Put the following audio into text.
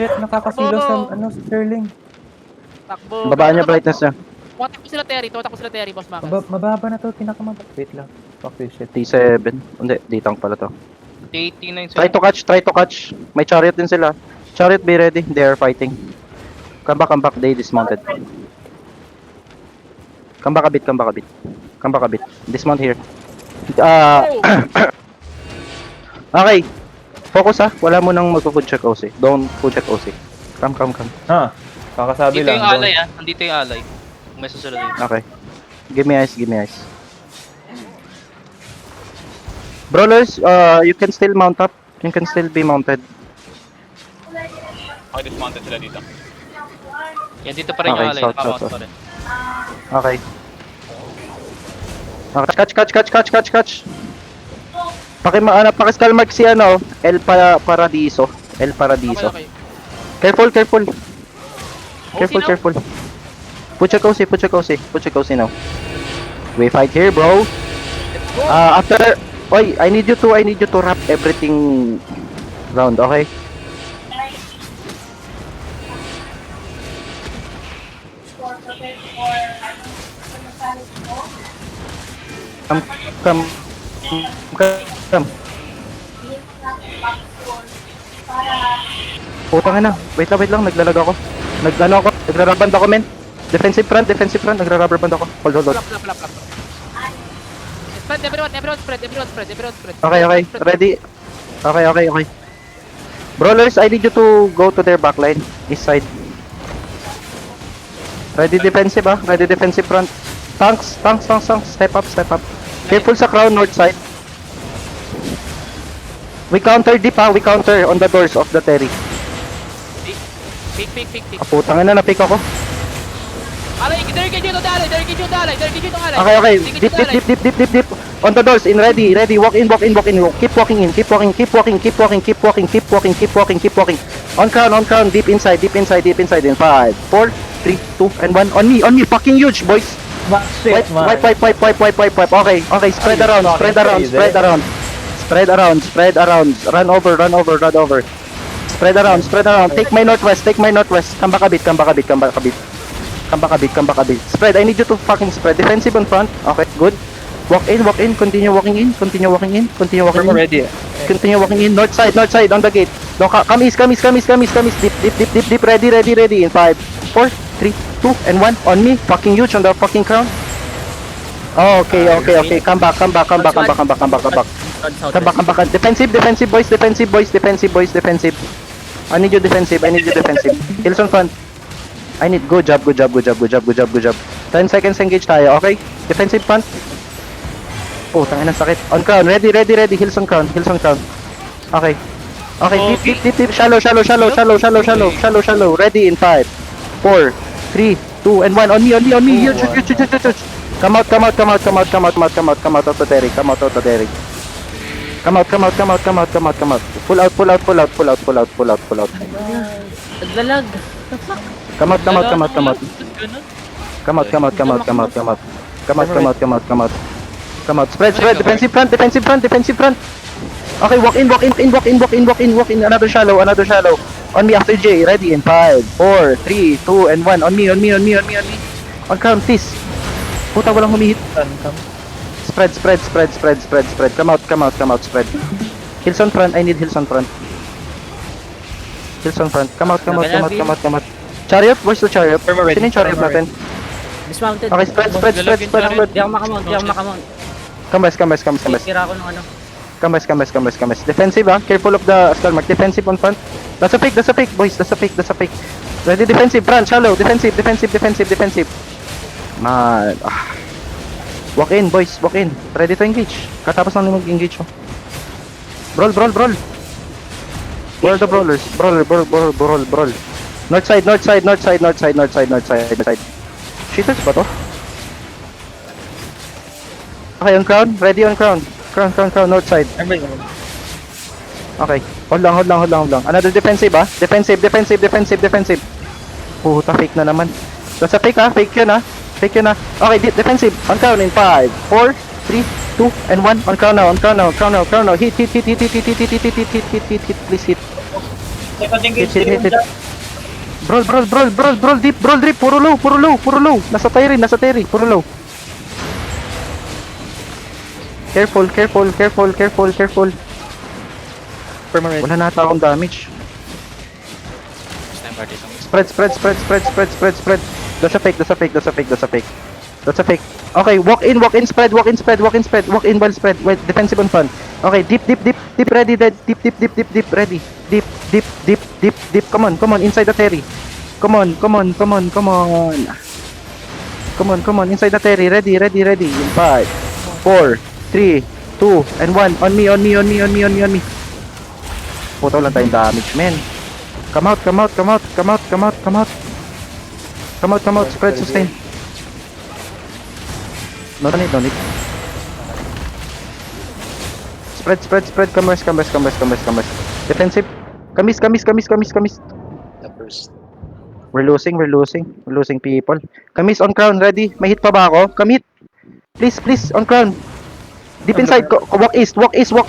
shit, nakakasilo sa ano, Sterling. Takbo. Babaan niya brightness niya. Tumatak ko sila Terry, boss Makas. Mababa na to, pinakamababa. Wait lang. Fuck this shit. T7. Hindi, D-tank pala to. T89 Try to catch. May chariot din sila. Chariot, be ready. They are fighting. Come back. They dismounted. Come back a bit. Dismount here. Okay. Focus ha. Wala mo nang mag-food check OC. Don't food check OC. Come. Ha? Kakasabi Dito lang. yung alay Andito yung alay. May susunod dito. Okay. Give me eyes. Brawlers, you can still mount up. You can still be mounted. Okay, dismounted sila dito. Yan, dito pa rin yung Okay, alay. south. Nakamouse pa rin. Okay. Catch. Pakiscale mark si ano, Paradiso. Okay. Careful. OC now? Careful. Put your cozy now. We fight here, bro. After, I need you to wrap everything round, okay? Come. Putang na. Wait lang, naglalag ako. Nagrarubber ako, men. Defensive front, nagrarubber band ako. Hold. Plap. Spread, everyone spread. Okay. Ready? Okay. Brawlers, I need you to go to their backline. East side. Ready defensive Ready defensive front. Tanks. Step up. Careful sa crown north side. We counter deep We counter on the doors of the Terry. Pick. Putang na, napick ako. Alay, Derek yung dalay. Okay. Deep. On the doors, ready. Walk in. Keep walking. On crown. Deep inside. In 5, 4, 3, 2, and 1. On me. Fucking huge, boys. Shit, man. Wipe. Okay. Spread around. Run over. Spread around. Take my northwest. Come back a bit. Spread. I need you to fucking spread. Defensive on front. Okay, good. Walk in. Continue walking in. Ready. Continue walking in. North side on the gate. No, come east. Deep. Ready. In 5, 4, 3, 2, and 1. On me. Fucking huge on the fucking crown. Okay. Come back. Defensive boys. I need you defensive. Kills on front. Good job. 10 seconds engage tayo, okay? Defensive front. Oh, tangina sakit. On crown, ready. Hills on crown. Okay. Deep. Shallow. Ready in 5, 4, 3, 2, and 1. On me. Huge. Come out of the Terry. Come out. Pull out. Naglalag. Come out. Spread. Defensive front. Okay, walk in. Another shallow. On me after J. Ready in 5, 4, 3, 2, and 1. On me. On crown, please. Puta, walang humihit. Spread. Come out. Spread. Hills on front. I need hills on front. Come out. Chariot, where's the chariot? Sino yung chariot natin? Dismounted. Okay, spread. Di ako makamount. Come. Tira ako ng ano. Come. Defensive careful of the skull mark. Defensive on front. That's a pick, boys. That's a pick. Ready defensive, front, shallow. Defensive. Man. Walk in, boys. Ready to engage. Katapos lang mag-engage Brawl. Where are the brawlers? Brawl. North side. Cheaters ba to? Okay, on crown. Ready on crown. Crown, north side. Okay. Hold lang. Another defensive Defensive. Puta, fake na naman. That's a fake Fake yun Okay, defensive. On crown in 5, 4, 3, 2, and 1. On crown now. Hit. Please hit. Hit. Brawl deep, puro low. Nasa Terry, puro low. Careful. Permanent. Wala na ata akong damage. Sniper dito. Spread. That's a fake. Okay, walk in, spread. Walk in, well spread. Wait, defensive on front. Okay, deep, ready, deep, ready. Deep, come on, inside the Terry. Come on. Inside the Terry, ready. In 5, 4, 3, 2, and 1. On me. Puto lang tayong damage, man. Come out. Spread, sustain. No need. Spread. Come rest. Defensive. Kamis. We're losing people. Kamis on crown, ready? May hit pa ba ako? Kamit. Please, on crown. Deep inside. Walk east, please. Walk